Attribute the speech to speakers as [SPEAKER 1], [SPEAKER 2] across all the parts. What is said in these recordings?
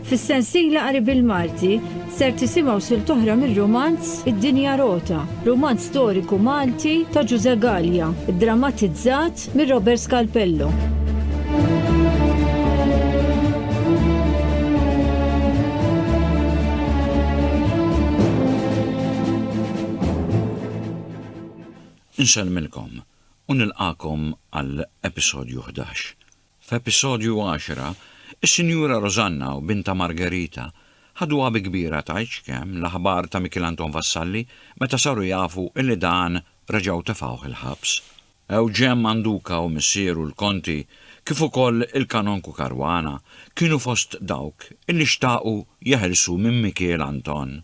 [SPEAKER 1] Fis-sensiela qarib il-Malti ser tisimgħu silta oħra mir-romanz Id-dinja rota, romanz storiku Malti ta' Giuse Gallia, iddramatizzat minn Robert Scalpello.
[SPEAKER 2] Inselmilkom u nilqakom għal episodju 11. F'episodju 10, is-Sinjura Rosanna u binta Margherita ħadu bi kbira tgħid kemm l-aħbar ta' Michelanton Vassalli meta saru jafu illi dan reġgħu tefgħuh il-ħabs. Eugen Manduca u missieru l-Konti kif ukoll il-Kanonku Karwana kienu fost dawk illi xtaqu jeħelsu minn Michelanton.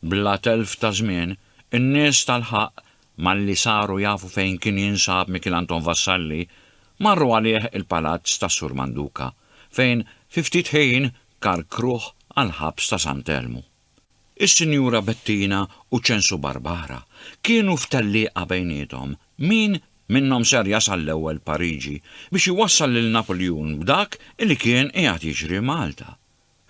[SPEAKER 2] Bla telf ta' żmien, in-nies tal-ħaq malli saru jafu fejn kien jinsab Michelanton Vassalli marru għalih il-palazz ta' Sur Manduca, fejn ftit ħin karkruh għal-ħabs ta' Sant'Elmo. Is-Sinjura Bettina u Censu Barbara kienu f'tellieqa bejniethom min minnhom ser jasal l-ewwel Pariġi biex iwassal lil Napoleon b'dak illi kien qiegħed jiġri Malta.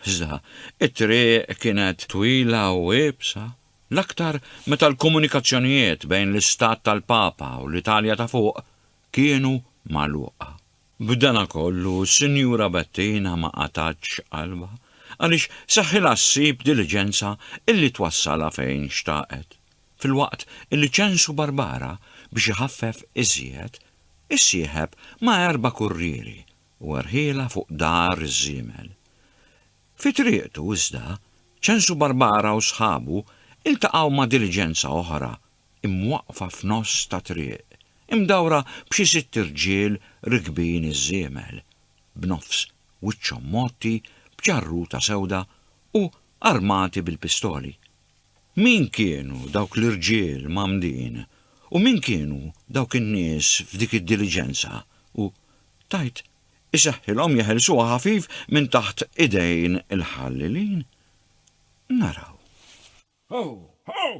[SPEAKER 2] Iżda it-triq kienet twila u ibsa, l-aktar meta l-komunikazzjonijiet bejn l-istat tal-Papa u l-Italja ta' fuq kienu magħluqa. B'dana kollu s-Sinjura Bettina ma qatatx qalba għaliex seħħilha ssib diligenza illi twassala fejn xtaqet. Filwaqt illi Censu Barbara biex iħaffef iżjed issieħeb ma' 4 kurrieri u rħiela fuq dar iż-żiemel. Fi triqtu iżda Censu Barbara u sħabu iltaqgħu ma' diligenza oħra imwaqfa f'nofs ta' triq, imdawra b'xi 6 irġiel rikbin iż-żiemel, b'nofs wiċċhom motti b'ġarruta sewda u armati bil-pistoli. Min kienu dawk l-irġiel mamdin u min kienu dawk in-nies f'dik id-diligenza u tajt iseħħilhom jeħelsuha ħafif minn taħt idejn il-ħallilin? Naraw.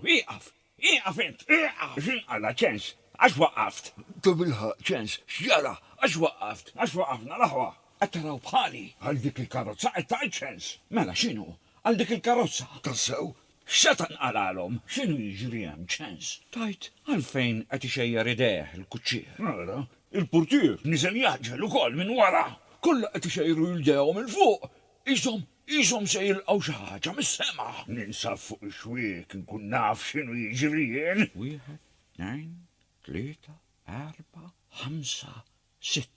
[SPEAKER 3] Iqaf int, iqaf! X'inqala ċens, għax waqqaft? Tubilħaq ċens, x'jara, għax waqqaft, għax waqqafna l-aħwa. Qed taraw bħali għal dik il-karozza qed tgħid ċens. Mela x'inhu għal dik il-karozza? Tassew, x'seta nqalalhom, x'inhu jiġri hemm ċens? Tajt għalfejn qed ixejjer idejh il-kuċċier. Ara, il-purtier niżel jaġġel ukoll minn wara. Kollha qed ixejru jdejhom il fuq. Isom se jilqgħu xi ħaġa mis-sema. Ninsab fuq ix-xwiek nkun naf x'inhu jiġri jien.
[SPEAKER 2] 1, 2, 3, 4, 5, 6.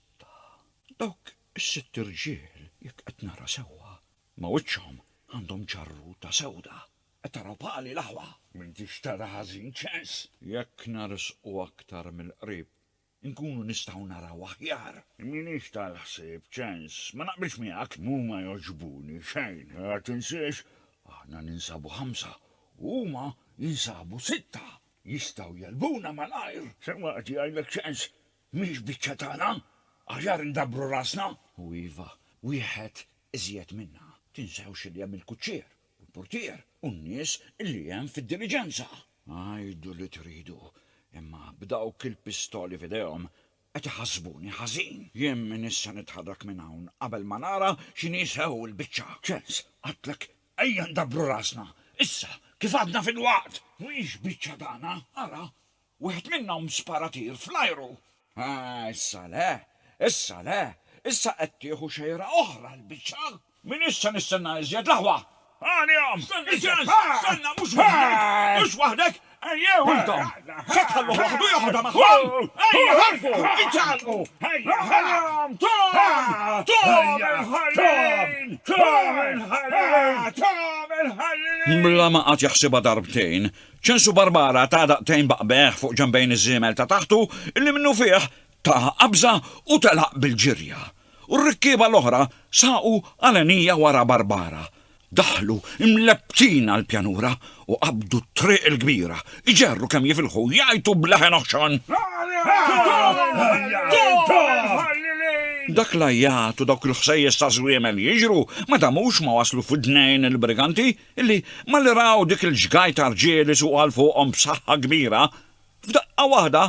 [SPEAKER 2] Dawk is-6 irġiel jekk qed nara sewwa ma' wiċċhom għandhom ġarruta sewda. Qed taraw bħali l-aħwa. M'intix tara ħażin ċens. Jekk narsqu aktar mill-qrib inkunu nistgħu naraw aħjar. Minix tal-ħsieb ċens, ma naqbilx miegħek, huma jogħġbuni xejn. Tinsiex, aħna ninsabu 5, huma jinsabu 6. Jistgħu jelbuna malajr. Sewaqti jgħidlek ċens, mhix biċċa tagħna, aħjar indabru rasna. U iva, wieħed iżjed minna. Tinsewx li hemm il-kuċċier, u l-purtier, u n-nies illi hemm fid-diligenza. Għajdu li tridu. Imma b'dawk il-pistoli f'idejhom qed iħassbuni ħażin. Jien min issa nitħarrak minn hawn qabel ma nara x'inhi sew il-biċċa. ċens, għadlek ejja ndabru rasna. Issa kif għadna fil-waqt. Mhix biċċa tagħna, ara, wieħed minnhom sparatir fl-ajru. Issa le, issa qed tieħu xejra oħra l-biċċa. Min issa nistenna iżjed l-aħwa. Għanihom! Stenna mhux waħdek! Ejjew intom! Se tħallu waħdu joħodha magħhom! Ejja ħarfu! Iċċalqu! Ejja ħalhom! Tom il-ħallin! Bla ma qatt jaħsibha darbtejn, Censu Barbara ta' daqtejn baqbeħ fuq ġambejn iż-żiemel ta' taħtu illi minnu fih ta' qabża u telaq bil-ġirja. U r-rikkieba l-oħra saqu għalenija wara Barbara. Daħlu imlebtin għal-pjanura u qabdu t-triq il-kbira, iġerru kemm jifilħu jgħajtu bleħen oħxon. Dak l-ajjat u dak il-ħsejjes ta' żwiemel jiġru ma damux ma waslu f'idnejn il-briganti illi ma li raw dik il-ġgaj ta' rġieli suq għal fuqhom b'saħħa kbira, f'daqqa waħda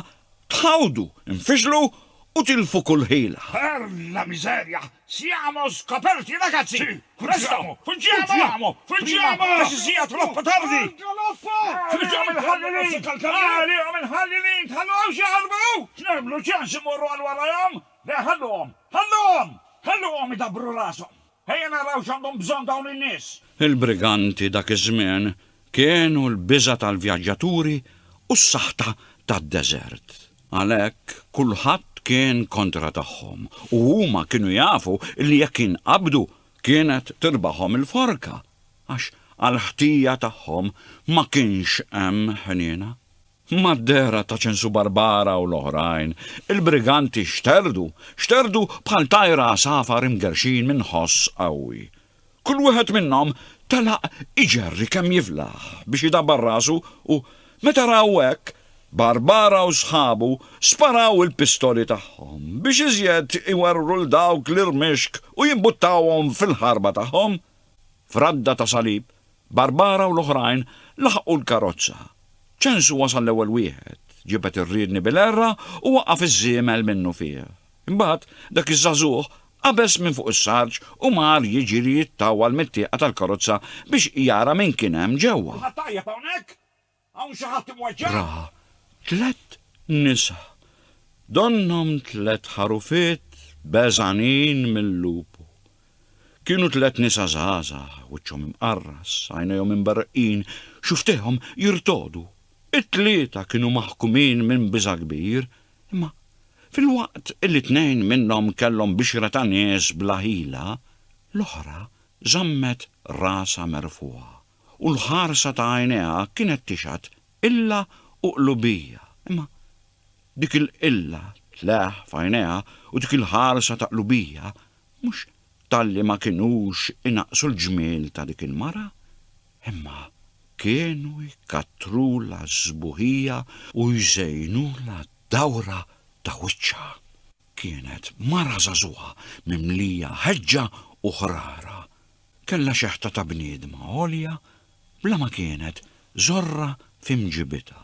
[SPEAKER 2] tħawdu, infixlu u tilfu kull ħila.
[SPEAKER 3] Per la miseria! Siamo scoperti, ragazzi! Sì, presto! Fuggiamo! Che si sia troppo tardi! Fuggiamo il-ħallilin! Ħallowx jaħarbu! X'neblu ċans imorru għal-warajhom? Le, ħalluhom idabru rashom. Ejja naraw x'għandhom bżonn dawn in-nies.
[SPEAKER 2] Il-briganti dak iż-żmien kienu l-biża' tal-vjaġġaturi u s-saħta tad-deżert. Għalhekk kulħadd kien kontra tagħhom u huma kienu jafu li jekk inqabdu kienet tirbaħhom il-forka għax għall-ħtija tagħhom ma kienx hemm ħniena. Mad-dera ta' ċensu Barbara u l-oħrajn, il-briganti xterdu bħal tajra safar imgerxin minn ħoss qawwi. Kull wieħed minnhom talaq iġerri kemm jiflaħ biex jidabbar rasu u meta raw hekk Barbara u sħabu sparaw il-pistoli tagħhom biex iżjed iwerru l-dawk l-irmixk u jimbuttawhom fil-ħarba tagħhom. Fradda ta' salib, Barbara u l-oħrajn laħqu l-karozza. ċensu wasal l-ewwel wieħed, ġibet ir-riedni bil-erra u waqqaf iż-żiemel minnu fih. Imbagħad dak iż-żagħżugħ qabes minn fuq is-sarġ u mar jiġri jittawwal mit-tieqa tal-karozza biex jara min kien hemm ġewwa.
[SPEAKER 3] Tajjeb hawnhekk? Hawn xi ħadd imweġġa'?
[SPEAKER 2] Ra 3 nisa, donhom 3 ħarufiet beżanin mill-lupu. Kienu 3 nisa żgħażagħ, wiċċhom imqarras, għajnejhom imberqin, xuftehom jirtodu. It-tlieta kienu maħkumin minn biża' kbir, imma fil-waqt il-2 minnhom kellhom bixra ta' nies bla ħila, l-oħra żammet rasa merfuha u l-ħarsa ta' għajnejha kienet tixat illa u qlubija. Imma dik il-illa tleħ f'għajnejha u dik il-ħarsa ta' qlubija mhux talli ma kinux inaqsu l-ġmiel ta' dik il-mara, imma kienu jkattru la żbuħija u jżejnu la dawra ta' wiċċha. Kienet mara żagħżugħa mimlija ħeġġa u ħrara. Kellha xeħta ta' bniedma għolja bla ma kienet żorra f'imġibitha.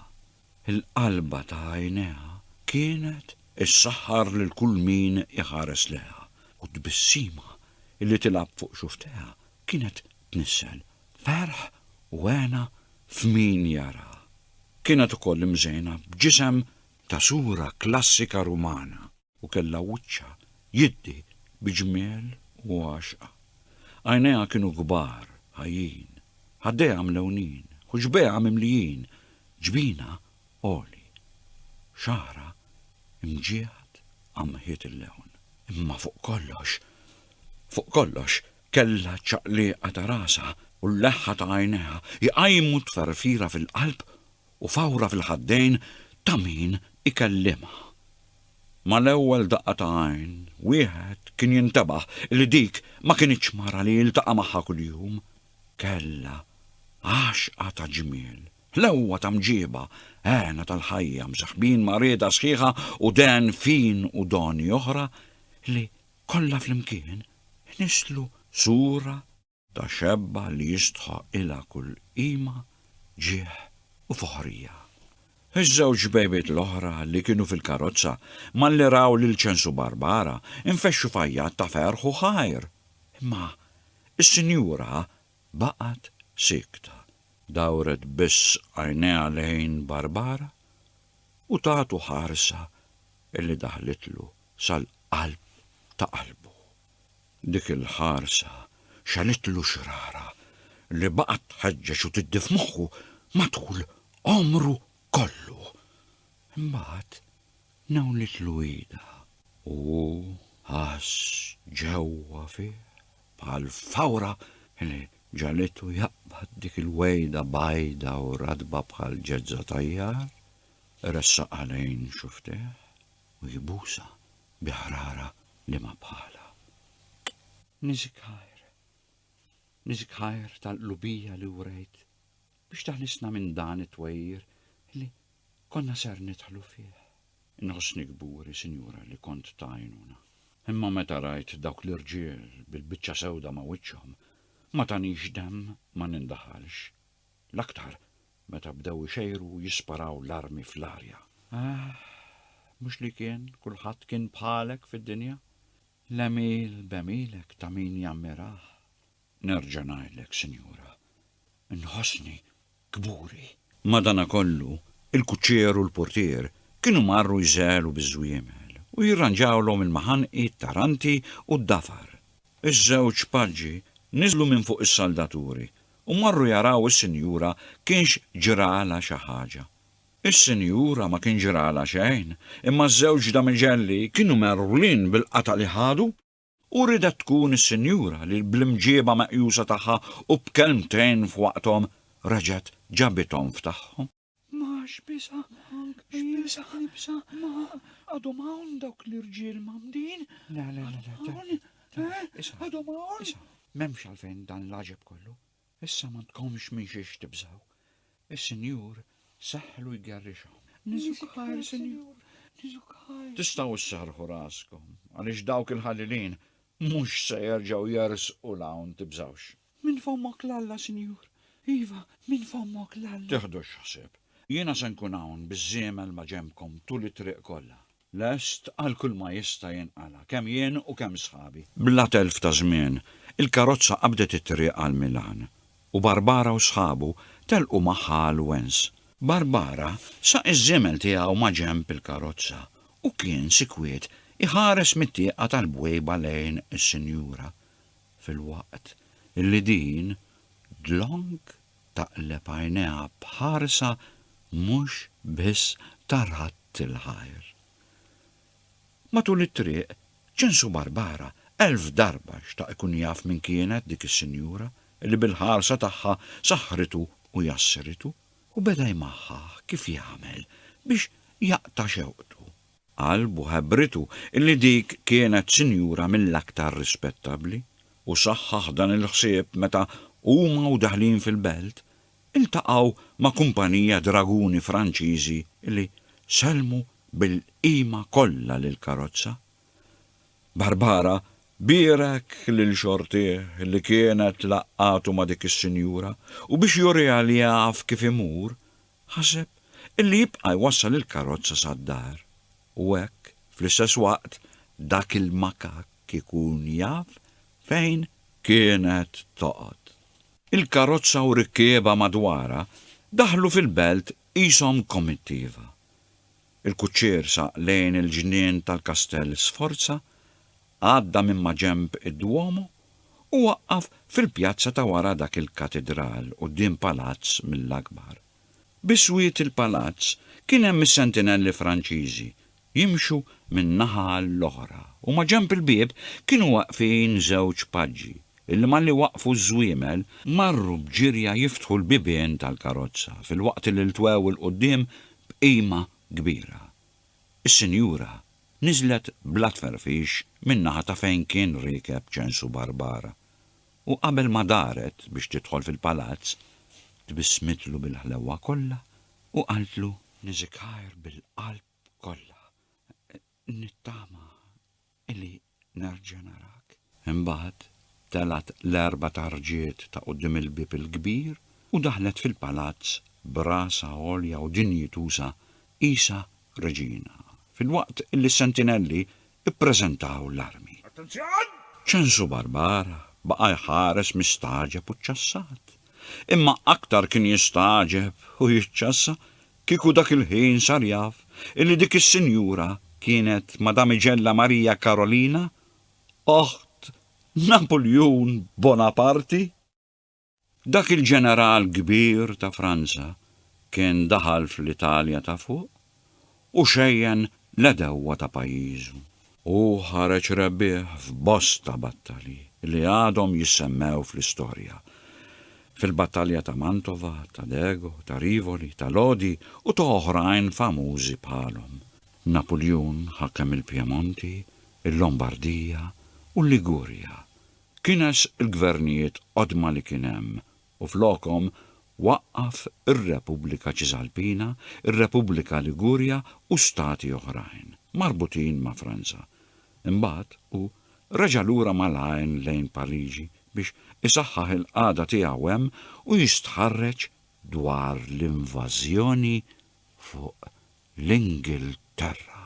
[SPEAKER 2] Il-qalba ta' għajnejha kienet issaħħar lil kull min iħares leha u tbissima illi tilab fuq xufteha kienet tnissel ferħ u għena f'min jara. Kienet ukoll imżejna b'ġisem ta' sura klassika rumana u kellha wiċċa jiddi biġmiel u għaxqa. Għajnejha kienu kbar, ħajjin, ħaddejha mlewnin, u ġbejha mimlijin, ġbina għoli. Xara imġieħed għamħiet il-lewn. Imma fuq kollox kella ċaqliqa ta' rasa u l-leħħa ta' għajnejha jqajmu tferfira fil-qalb u fawra fil-ħaddejn ta' min ikellimha. Ma l-ewwel daqqa ta' għajn wieħed kien jintabaħ li dik ma kienitx mara li jiltaqa' magħha kuljum. Kellha għaxqa ta' ġmiel, ħlewwa ta' mġieba, għena tal-ħajja msaħbin ma' rieda sħiħa u den fin u doni oħra li kollha flimkien nislu sura ta' xebba li jistħaq ilha kull qima, ġieħ u foħrija. Iż-żewġ bejbiet l-oħra li kienu fil-karozza malli raw lil ċensu Barbara infexxu fajjat ta' ferħ u ħajr. Imma is-sinjura baqgħet sikta. Dawret biss għajnejha lejn Barbara u tagħtu ħarsa illi daħlitlu sal-qalb ta' qalbu. Dik il-ħarsa xalitlu xrara li baqgħet tħeġġeġ u tiddif moħħu madħul omru kollu. Imbagħad nawlitlu ida u ħass ġewwa fih bħal fawra li ġalitu jaqbad dik il-wejda bajda u radba bħal ġezza tajjar, ressaq għalejn xufteħ u jibusa biħrara li ma bħala. Nizik ħajr tal-qlubija li urejt biex taħlisna minn dan it-twejjir li konna ser nidħlu fih. Inħossni gburi, sinjura, li kont ta' għajnuna. Imma meta rajt dawk l-irġiel bil-biċċa sewda ma' wiċċhom ma tanix demm ma nindaħalx. L-aktar meta bdew ixejru jisparaw l-armi fl-arja. mux li kien kulħadd kien bħalek fid-dinja? L-emil b'emilek ta' min jammiraħ. Nerġa' ngħidlek, Sinjura, inħossni kburi. Madanakollu, il-kuċċieru u l-portier kienu marru jżelu biż-żwiemel u jirranġawlhom il-maħanqi, taranti u d-dafar. Iż-żewġ paġġi niżlu minn fuq is-saldaturi u marru jaraw is-Sinjura kienx ġrala xi ħaġa. Is-Sinjura ma kien ġrala xejn, imma ż-żewġ damiġelli kienu merrulin bil-qata li ħadu u ridet tkun is-Sinjura li bl-imġieba meqjusa tagħha u b'kelmtejn f'waqthom reġgħet ġabithom f'tagħhom. Ma xbisa, ma għadhom hawn dawk l-irġiel mamdin? Le, għadhom hawn? M'hemmx għalfejn dan l-aġeb kollu. Issa ma tkomx minn xiex tibżaw. Is-Sinjur seħħlu jgerrixhom. Niżukħar, Sinjur, niżukħar. Tistgħu isserħu raskom, għaliex dawk il-ħallilin mhux se jerġgħu jersqu hawn tibżawx. Min fommok l-Alla, Sinjur. Iva, min fommok l-Alla. Teħdux ħsieb. Jiena se nkun hawn biż-żiemel ma' ġembkom tul it-triq kollha. Lest għal kull ma jista' jinqala, kemm jien u kemm sħabi. Bla telf ta' żmien, il-karozza qabdet it-triq għal Milan u Barbara u sħabu telqu magħha għal Wens. Barbara saq iż-żiemel tiegħu ma' ġemp il-karozza u kien sikwiet iħares mit-tieqa tal-bwejba lejn is-Sinjura. Fil-waqt illi din dlonk taqleb għajnejha bħarsa mhux biss tarħatt il-ħajr. Matul it-triq ċensu Barbara 1000 darba xtaq ikun jaf min kienet dik is-Sinjura li bil-ħarsa tagħha saħħritu u jassritu u beda jmaħħaħ kif jagħmel biex jaqta' xewqtu. Qalbu ħebritu illi dik kienet Sinjura mill-aktar rispettabbli u saħħaħ dan il-ħsieb meta huma u daħlin fil-belt iltaqgħu ma' kumpanija draguni Franċiżi li selmu bil-qima kollha lill-karozza. Barbara birek lil xortih li kienet laqqatu ma' dik is-Sinjura u biex juriha li jaf kif imur, ħaseb illi jibqa' jwassal il-karozza sad-dar. U hekk fl-istess waqt dak il-makak ikun jaf fejn kienet toqgħod. Il-karozza u rikkieba madwara daħlu fil-belt qishom komittiva. Il-kuċċier saq lejn il-ġnien tal-Kastell Sforza, għadda minn ma' ġenb id-Duomo u waqqaf fil-pjazza ta' wara dak il-katedral quddiem palazz mill-akbar. Biswiet il-palazz kien hemm is-sentinelli Franċiżi jimxu minn naħa l-oħra u ma' ġenb il-bieb kienu waqfin żewġ paġġi illi malli waqfu żwiemel marru bġirja jiftħu l-bibien tal-karozza fil-waqt li l-twew il-qudiem b'qima kbira. Is-Sinjura niżlet bla tferfix min-naħa ta' fejn kien rikeb ċensu Barbara u qabel ma daret biex tidħol fil-palazz tbissmitlu bil-ħlewwa kollha u qaltlu niżikajr bil-qalb kollha. Nittama illi nerġa' narak. Imbagħad telat l-4 tarġiet ta' quddiem il-bib il-kbir u daħlet fil-palazz brasa għolja u dinjituża qisha reġina, fil-waqt illi s-sentinelli ippreżentaw l-armi.
[SPEAKER 3] Attenzjon!
[SPEAKER 2] ċensu Barbara baqa' jħares mistaġeb u ċċassat. Imma aktar kien jistaġeb u jiċċassa kieku dak il-ħin sar jaf illi dik is-Sinjura kienet Madamigella Marija Karolina oħt Napoleon Bonaparte. Dak il-ġeneral kbir ta' Franza kien daħal fl-Italja ta' fuq u xejjen l-edewwa ta' pajjiżu u ħareġ rebbieħ f'bosta battalji li għadhom jissemmew fl-istorja. Fil-battalja ta' Mantova, ta' Dego, ta' Rivoli, ta' Lodi u ta' oħrajn famużi bħalhom. Napoleon ħakem il-Piemonti, il-Lombardija u l-Ligurja. Kienes il-gvernijiet qodma li kien hemm u flokhom waqqaf ir-Repubblika Ċisalpina, ir-Repubblika Ligurja u stati oħrajn marbutin ma' Franza. Imbagħad u reġa' lura malajn lejn Pariġi biex isaħħaħ il-qagħda tiegħu hemm u jistħarreġ dwar l-invażjoni fuq l-Ingilterra.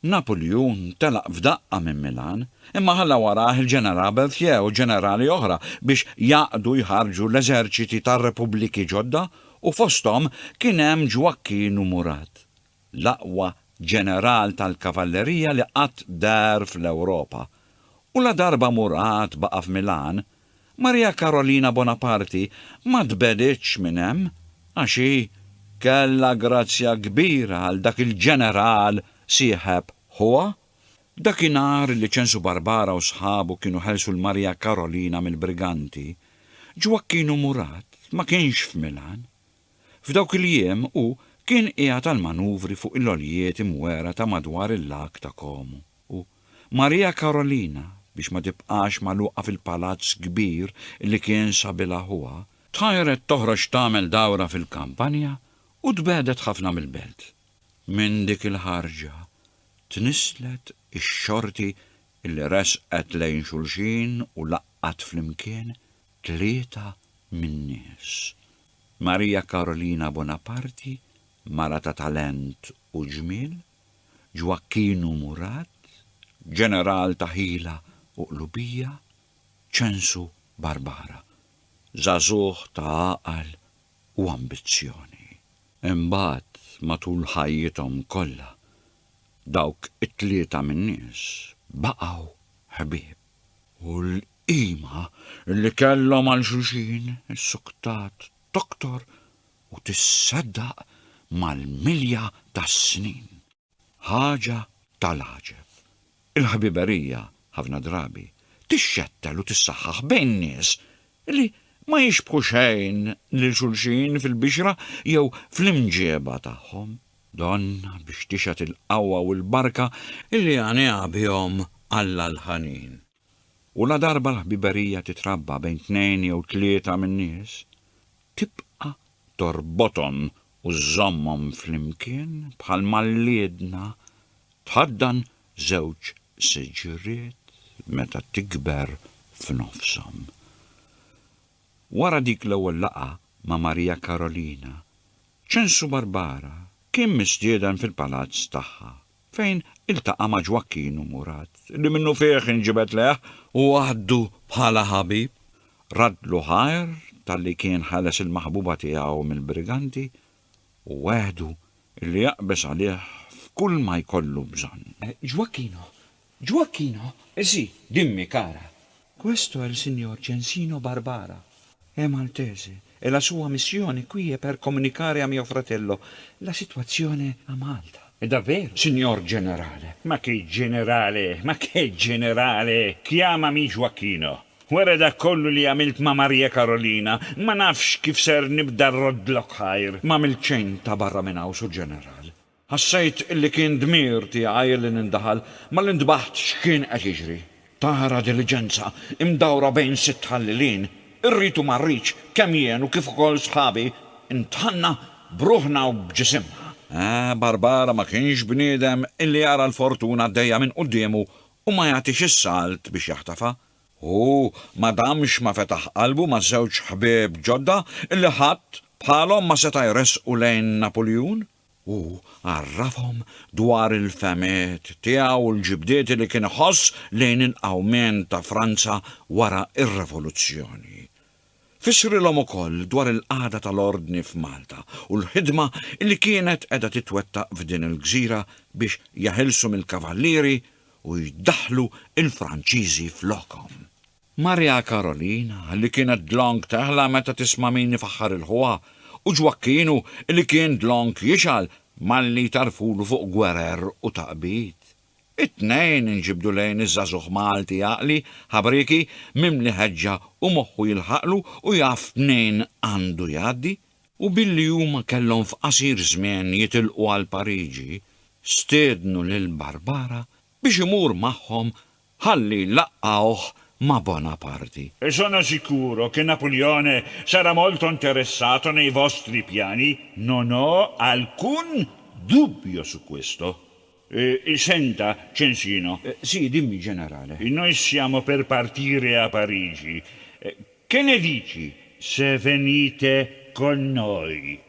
[SPEAKER 2] Napoleon telaq f'daqqa minn Milan, imma ħalla warah il-ġeneral Berthier u ġenerali oħra biex jaqdu jħarġu l-eżerċiti tar-Repubbliki ġodda u fosthom kien hemm Joachim Murat, l-aqwa ġeneral tal-kavallerija li qatt dar fl-Ewropa. U la darba Murat baqa' f'Milan, Maria Carolina Bonaparte ma tbeditx minn hemm għax hi kellha grazzja kbira għal dak il-ġeneral sieħeb huwa. Dakinhar li ċensu Barbara u sħabu kienu ħelsu l-Maria Carolina mill-briganti, Joachim Murat ma kienx f'Milan. F'dawk il-jiem kien qiegħed tal-manuvri fuq il-logħlijiet imwera ta' madwar il-lag ta' Como. U Maria Carolina biex ma tibqax magħluqa fil-palazz kbir li kien sabilha huwa, tħajret toħroġ tagħmel dawra fil-kampanja u tbedet ħafna mill-belt. Minn dik il-ħarġa tnislet ix-xorti illi resqet lejn xulxin u laqqat flimkien 3 min-nies. Maria Carolina Bonaparte, mara ta' talent u ġmiel, Joachim Murat, ġeneral ta' ħila u qlubija, ċensu Barbara, żagħżugħ ta' għaqal u ambizzjoni. Imbagħad matul ħajjithom kollha dawk it-3 min-nies baqgħu ħbieb u l-qima li kellhom għal xulxin is-suktat doktor u tisseddaq mal-milja tas-snin. Ħaġa tal-ħaġeb. Il-ħbiberija ħafna drabi tixxettel u tissaħħaħ bejn nies li ma jixbħu xejn lil xulxin fil-bixra jew fl-imġieba tagħhom. Donna biex tixat il-qawwa u l-barka illi għaniha bihom Alla l-ħanin. U la darba l-ħbiberija titrabba bejn 2 jew 3 min-nies, tibqa' torbothom u żommhom flimkien bħal mal-liedna tħaddan żewġ siġriet meta tikber f'nofshom. Wara dik l-ewwel laqa ma' Maria Carolina, ċensu Barbara kien mistieden fil-palazz tagħha fejn iltaqa' ma' Joachim Murat li minnu fih inġibet leħ u għaddu bħala ħabib, radlu ħajr tal-li kien ħales il-maħbuba tiegħu mill-briganti u weħdu li jaqbes għalih f'kull ma jkollu bżonn.
[SPEAKER 3] Joachim, sì, dimmi cara.
[SPEAKER 2] Questo è il signor Censino Barbara. È maltese e la sua missione qui è per comunicare a mio fratello la situazione a Malta.
[SPEAKER 3] È davvero?
[SPEAKER 2] Signor generale.
[SPEAKER 3] Ma che generale? Chiamami Joachim. Wara da kollu li għamilt ma' Maria Carolina, ma nafx kif ser nibda rrodlok ħajr.
[SPEAKER 2] Ma mill-ċejn ta' barra minn hawn, Sur Ġeneral. Ħassejt illi kien dmir tiegħi li nindaħal ma l-intbaħt x'kien qed jiġri. Tara diligenza imdawra bejn 6 ħallilin. Irritu ma rridx kemm jien u kif ukoll sħabi intħanna bruħna u b'ġisimha. Barbara ma kienx bniedem illi jara l-fortuna għaddejja minn qudiemu u ma jagħtix is-salt biex jaħtafa. Ma damx ma fetaħ qalbu ma' żewġ ħbieb ġodda illi ħadd bħalhom ma seta' jresqu lejn Napoleon u għarrafhom dwar il-femet tiegħu u l-ġibdiet li kien iħoss lejn il-qawmien ta' Franza wara ir-Revoluzzjoni. Fisrilhom ukoll dwar il-qagħda tal-ordni f'Malta u l-ħidma li kienet qiegħda titwettaq f'din il-gżira biex jaħilsu mill-kavallieri u jiddaħħlu il-Franċiżi flokhom. Maria Carolina li kienet dlonk teħla meta tisma' min ifaħħar il-ħwa u Joachim li kien dlonk jixal malli tarfulu fuq gwerer u taqbid. It-tnejn inġibdu lejn iż-żagħżugħ Malti jaqli ħabriki mimli ħeġġa u moħħu jilħaqlu u jaf tnejn għandu jgħaddi u billi huma kellhom f'qasir żmien jitilqu għal Pariġi, stiednu lil Barbara biex imur magħhom ħalli laqgħuh ma' Bonaparte.
[SPEAKER 3] E sono sicuro che Napoleone sarà molto interessato nei vostri piani. Non ho alcun dubbio su questo. Senta, Censino.
[SPEAKER 2] Sì, dimmi, generale.
[SPEAKER 3] Noi siamo per partire a Parigi. Che ne dici se venite con noi?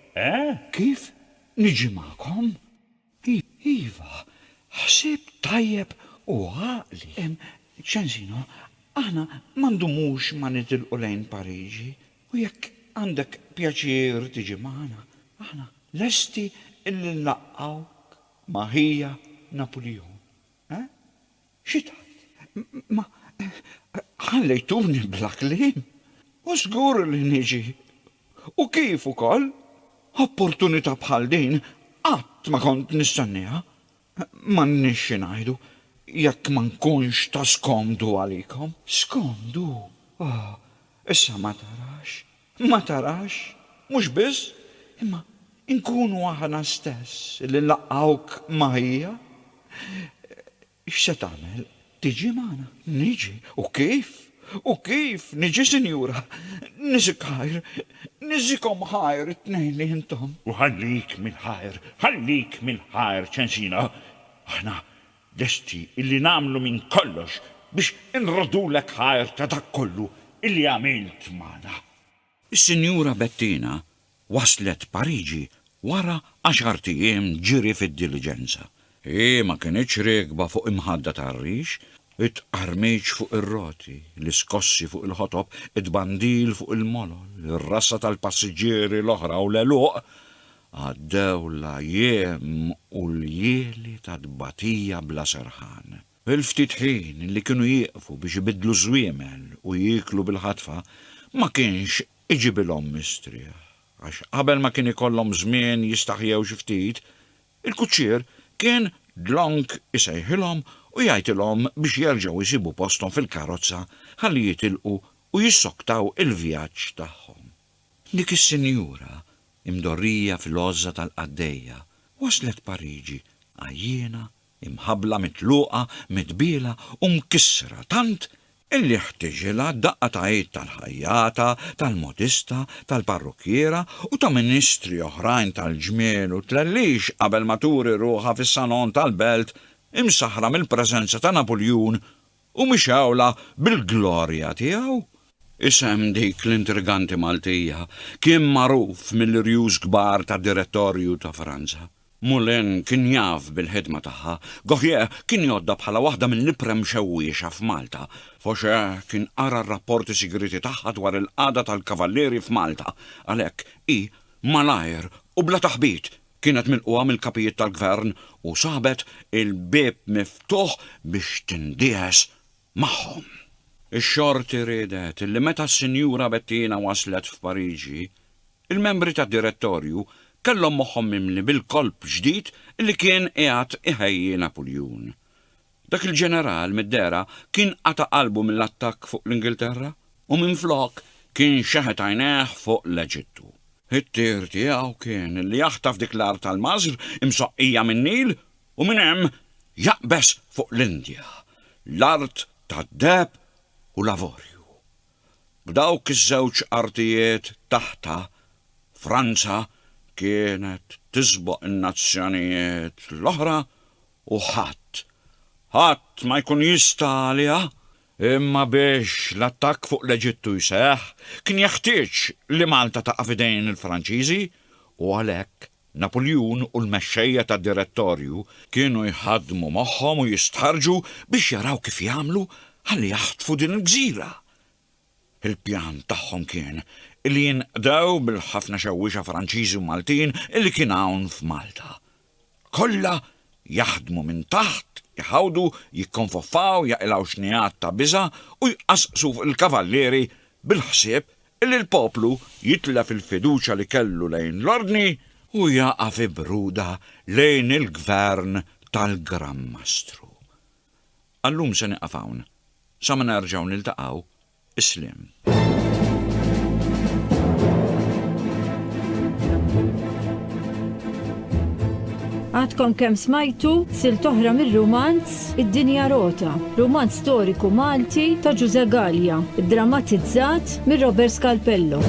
[SPEAKER 2] Kif? Niġi magħkom? Iva,
[SPEAKER 3] Ħsib tajjeb u għaqli. Ċensino, aħna m'għandumux ma nitilqu lejn Pariġi u jekk għandek pjaċir tiġi magħna, aħna lesti illi nlaqqawk ma' ħija Napoleon. Xitat? Ma ħallejtuni bla kliem. U żgur li niġi. U kif ukoll? Opportunità bħal din qatt ma kont nistenniha. M'għandniex xi ngħidu jekk ma nkunx ta' skomdu għalikom. Skomdu? Issa ma tarax, mhux biss, imma inkunu aħna stess li nlaqqawk ma' ħija. X'se tagħmel? Tiġi magħna? Niġi. U kif? Niġi, Sinjura. Niżik ħajr. Niżikom ħajr it-tnejn li intom. U ħallik mill-ħajr, Ċensina. Aħna lesti illi nagħmlu minn kollox biex inrodulek ħajr ta' dak kollu illi għamilt magħna.
[SPEAKER 2] Is-Sinjura Bettina waslet Pariġi wara 10 ijiem ġiri fid-diligenza. Ma kienx rekba fuq imħadda tar-rix, it-qarmejġ fuq ir-roti, l-iskossi fuq il-ħotob, it-bandil fuq il-molol, ir-rassa tal-passiġġieri l-oħra u l-eluq, għaddew l-ajjem u l-jieli ta' dbatija bla serħan. Il-ftit ħin li kienu jieqfu biex ibidlu żwiemel u jieklu bil-ħatfa ma kienx iġibilhom mistrieħ, għax qabel ma kien ikollhom żmien jistaħjew xi ftit, il-kuċċier kien dlonk isejħilhom u jgħidilhom biex jerġgħu jsibu posthom fil-karozza ħalli jitilqu u jissoktaw il-vjaġġ tagħhom. Dik is-sinjura imdorrija fil-għoża tal-qaddejja waslet Pariġi għajjiena, imħabbla mitluqa, mitbiela u mkissra tant illi ħtiġilha daqqatajiet tal-ħajjata, tal-modista, tal-parrukkiera u ta' ministri oħrajn tal-ġmiel u tlellix qabel ma turi ruħha fis-salon tal-belt imsaħra mill-preżenza ta' Napoleon u mixewla bil-glorja tiegħu. Isem dik l-intriganti Maltija kien magħruf mill-irjuż kbar tad-direttorju ta' Franza. Moulin kien jaf bil-ħidma tagħha, Gohier kien jodda bħala waħda mill-iprem xewwiexa f'Malta. Faucher kien qara r-rapporti sigriti tagħha dwar il-qagħda tal-kavallieri f'Malta, għalhekk malajr u bla taħbit kienet milquha mill-kapijiet tal-gvern u sabet il-bieb miftuħ biex tindieħes magħhom. Ix-xorti riedet illi meta s-Sinjura Bettina waslet f'Pariġi, il-membri tad-direttorju kellhom moħħhom mimli bil-kolb ġdid li kien qiegħed iħejji Napoleon. Dak il-ġeneral mid-dera kien qata' qalbu mill-attakk fuq l-Ingilterra u minflok kien xeħet għajnejh fuq l-Eġittu. It-tir tiegħu kien li jaħtaf dik l-art tal-Mażr imsoqqija min-Nil u minn hemm jaqbes fuq l-Indja, l-art tad-deb u l-avorju. B'dawk iż-żewġ artijiet taħta Franza kienet tisboq in-nazzjonijiet l-oħra u ħadd ma jkun jista' għaliha, imma biex l-attakk fuq l-Eġittu jseħħ kien jeħtieġ li Malta taqa' f'idejn il-Franċiżi u għalhekk Napoleon u l-mexxejja tad-direttorju kienu jħaddmu moħħhom u jistħarġu biex jaraw kif jagħmlu ħalli jaħtfu din il-gżira. Il-pjan tagħhom kien illi jinqdew bil-ħafna xewwiexa Franċiżi u Maltin illi kien hawn f'Malta. Kollha jaħdmu minn taħt, jħawdu, jikkonfoffaw, jaqilgħu xnijat ta' biża' u jqasqsu fuq il-kavallieri bil-ħsieb illi l-poplu jitlef il-fiduċja li kellu lejn l-ordni u jaqa' fi bruda lejn il-gvern tal-Gran Mastru. Allum se nieqaf hawn, sa ma nerġgħu niltaqgħu, islim.
[SPEAKER 1] Għadkom kemm smajtu silt oħra mir-romanz Id-dinja rota, romanz storiku Malti ta' Giuseppe Gallia, iddramatizzat mir Robert Scalpello.